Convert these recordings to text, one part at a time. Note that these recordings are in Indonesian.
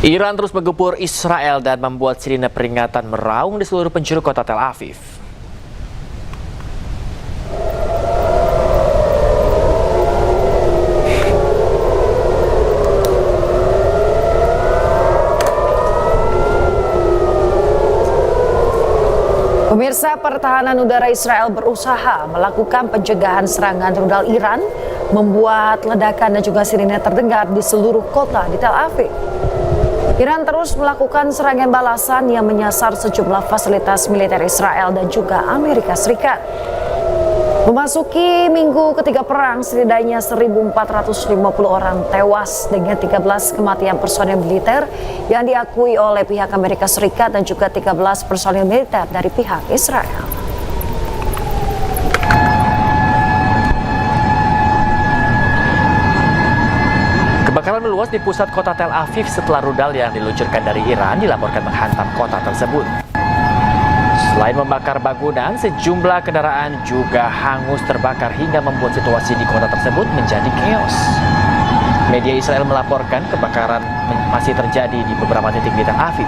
Iran terus menggempur Israel dan membuat sirine peringatan meraung di seluruh penjuru kota Tel Aviv. Pemirsa, pertahanan udara Israel berusaha melakukan pencegahan serangan rudal Iran, membuat ledakan dan juga sirine terdengar di seluruh kota di Tel Aviv. Iran terus melakukan serangan balasan yang menyasar sejumlah fasilitas militer Israel dan juga Amerika Serikat. Memasuki minggu ketiga perang, setidaknya 1.450 orang tewas dengan 13 kematian personel militer yang diakui oleh pihak Amerika Serikat dan juga 13 personel militer dari pihak Israel. Kebakaran meluas di pusat kota Tel Aviv setelah rudal yang diluncurkan dari Iran dilaporkan menghantam kota tersebut. Selain membakar bangunan, sejumlah kendaraan juga hangus terbakar hingga membuat situasi di kota tersebut menjadi chaos. Media Israel melaporkan kebakaran masih terjadi di beberapa titik di Tel Aviv.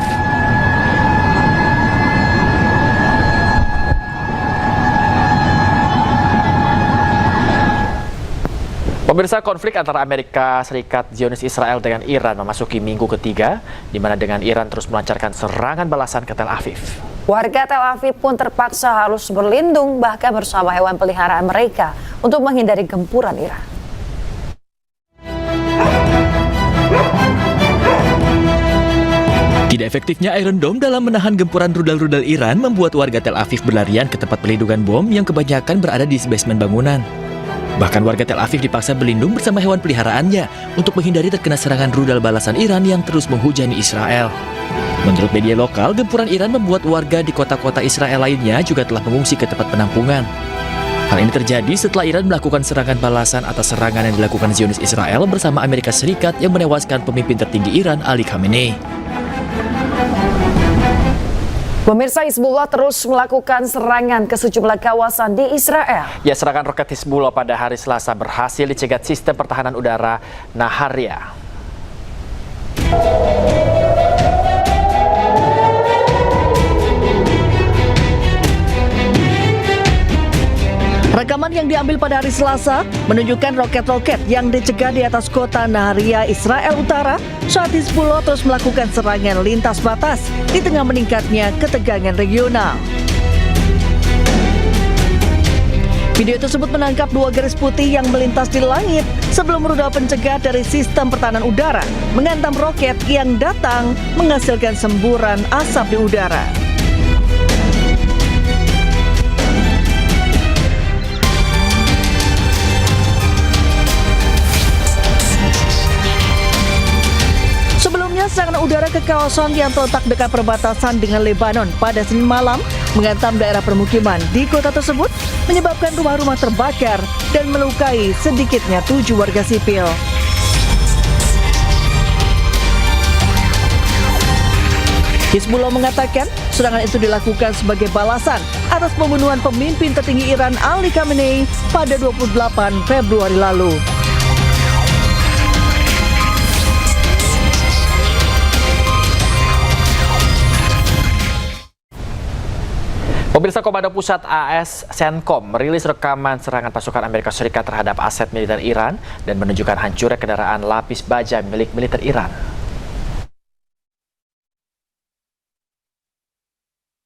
Pemirsa, konflik antara Amerika Serikat, Zionis Israel dengan Iran memasuki minggu ketiga, di mana dengan Iran terus melancarkan serangan balasan ke Tel Aviv. Warga Tel Aviv pun terpaksa harus berlindung bahkan bersama hewan peliharaan mereka untuk menghindari gempuran Iran. Tidak efektifnya Iron Dome dalam menahan gempuran rudal-rudal Iran membuat warga Tel Aviv berlarian ke tempat pelindungan bom yang kebanyakan berada di basement bangunan. Bahkan warga Tel Aviv dipaksa berlindung bersama hewan peliharaannya untuk menghindari terkena serangan rudal balasan Iran yang terus menghujani Israel. Menurut media lokal, gempuran Iran membuat warga di kota-kota Israel lainnya juga telah mengungsi ke tempat penampungan. Hal ini terjadi setelah Iran melakukan serangan balasan atas serangan yang dilakukan Zionis Israel bersama Amerika Serikat yang menewaskan pemimpin tertinggi Iran, Ali Khamenei. Pemirsa, Hizbullah terus melakukan serangan ke sejumlah kawasan di Israel. Ya, serangan roket Hizbullah pada hari Selasa berhasil dicegat sistem pertahanan udara Naharia. Rekaman yang diambil pada hari Selasa menunjukkan roket-roket yang dicegah di atas kota Naharia, Israel Utara saat Hizbullah terus melakukan serangan lintas batas di tengah meningkatnya ketegangan regional. Video tersebut menangkap dua garis putih yang melintas di langit sebelum rudal pencegah dari sistem pertahanan udara menghantam roket yang datang menghasilkan semburan asap di udara. Serangan udara ke kawasan yang terletak dekat perbatasan dengan Lebanon pada Senin malam menghantam daerah permukiman di kota tersebut, menyebabkan rumah-rumah terbakar dan melukai sedikitnya 7 warga sipil. Hizbullah mengatakan serangan itu dilakukan sebagai balasan atas pembunuhan pemimpin tertinggi Iran, Ali Khamenei, pada 28 Februari lalu. Pemirsa, Komando Pusat AS CENTCOM merilis rekaman serangan pasukan Amerika Serikat terhadap aset militer Iran dan menunjukkan hancurnya kendaraan lapis baja milik militer Iran.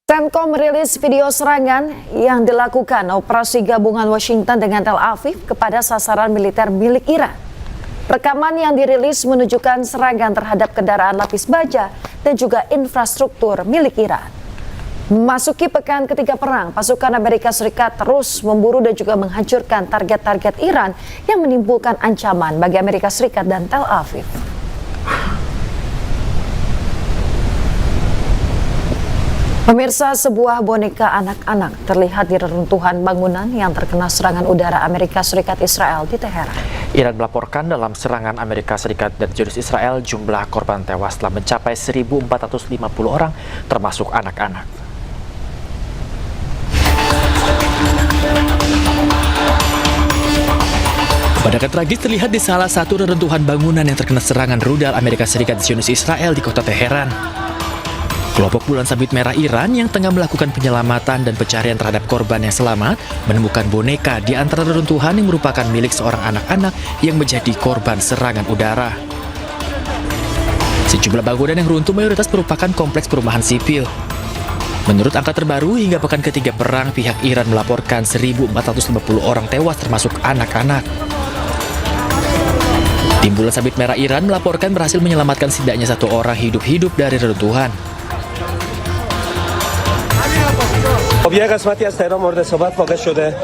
CENTCOM merilis video serangan yang dilakukan operasi gabungan Washington dengan Tel Aviv kepada sasaran militer milik Iran. Rekaman yang dirilis menunjukkan serangan terhadap kendaraan lapis baja dan juga infrastruktur milik Iran. Memasuki pekan ketiga perang, pasukan Amerika Serikat terus memburu dan juga menghancurkan target-target Iran yang menimbulkan ancaman bagi Amerika Serikat dan Tel Aviv. Pemirsa, sebuah boneka anak-anak terlihat di reruntuhan bangunan yang terkena serangan udara Amerika Serikat Israel di Teheran. Iran melaporkan dalam serangan Amerika Serikat dan Zionis Israel jumlah korban tewas telah mencapai 1.450 orang, termasuk anak-anak. Ledakan tragis terlihat di salah satu reruntuhan bangunan yang terkena serangan rudal Amerika Serikat Zionis Israel di kota Teheran. Kelompok Bulan Sabit Merah Iran yang tengah melakukan penyelamatan dan pencarian terhadap korban yang selamat menemukan boneka di antara reruntuhan yang merupakan milik seorang anak-anak yang menjadi korban serangan udara. Sejumlah bangunan yang runtuh mayoritas merupakan kompleks perumahan sipil. Menurut angka terbaru, hingga pekan ketiga perang, pihak Iran melaporkan 1.450 orang tewas termasuk anak-anak. Tim Bulan Sabit Merah Iran melaporkan berhasil menyelamatkan setidaknya 1 orang hidup-hidup dari reruntuhan. یه قسمتی از تهران مورد اصابت واقع شده.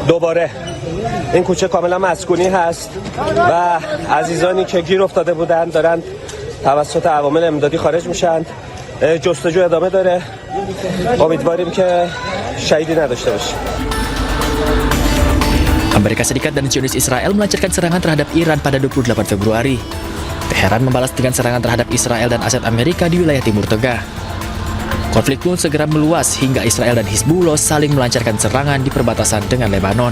دوباره این کوچه کاملا مسکونی هست و عزیزانی که گیر افتاده بودند دارند توسط عوامل امدادی خارج میشن. جستجو ادامه داره. امیدواریم که شهیدی نداشته باشیم. Amerika Serikat dan Zionis Israel melancarkan serangan terhadap Iran pada 28 Februari. Teheran membalas dengan serangan terhadap Israel dan aset Amerika di wilayah Timur Tengah. Konflik pun segera meluas hingga Israel dan Hizbullah saling melancarkan serangan di perbatasan dengan Lebanon.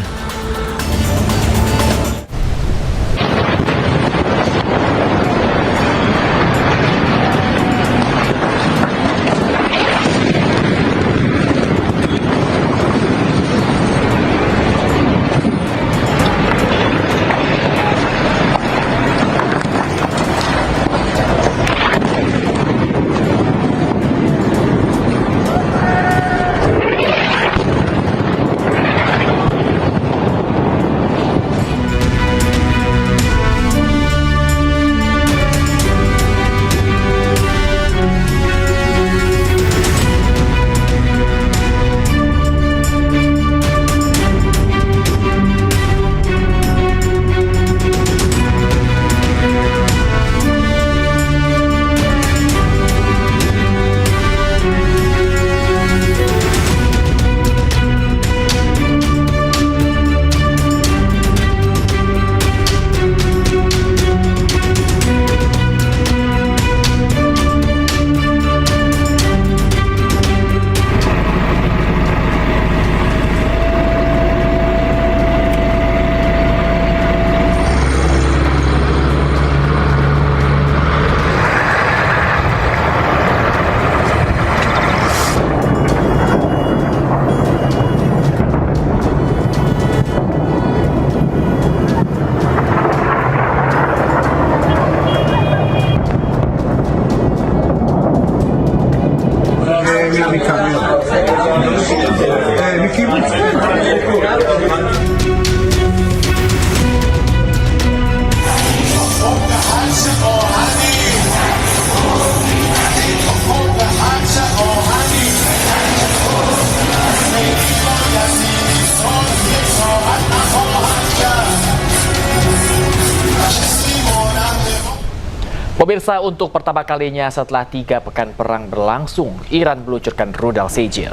Pemirsa, untuk pertama kalinya setelah 3 pekan perang berlangsung, Iran meluncurkan rudal Sejil.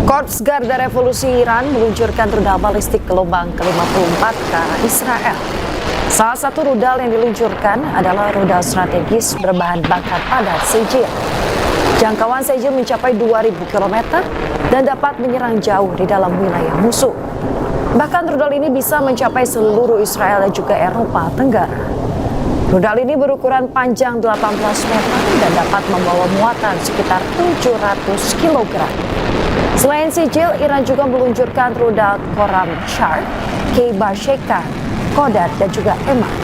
Korps Garda Revolusi Iran meluncurkan rudal balistik gelombang ke-54 ke arah Israel. Salah satu rudal yang diluncurkan adalah rudal strategis berbahan bakar padat Sejil. Jangkauan Sejil mencapai 2.000 km dan dapat menyerang jauh di dalam wilayah musuh. Bahkan rudal ini bisa mencapai seluruh Israel dan juga Eropa Tenggara. Rudal ini berukuran panjang 18 meter dan dapat membawa muatan sekitar 700 kg. Selain Sejil, Iran juga meluncurkan rudal Khorram Shark, K-Bar Shekan, Kodat, dan juga Emad.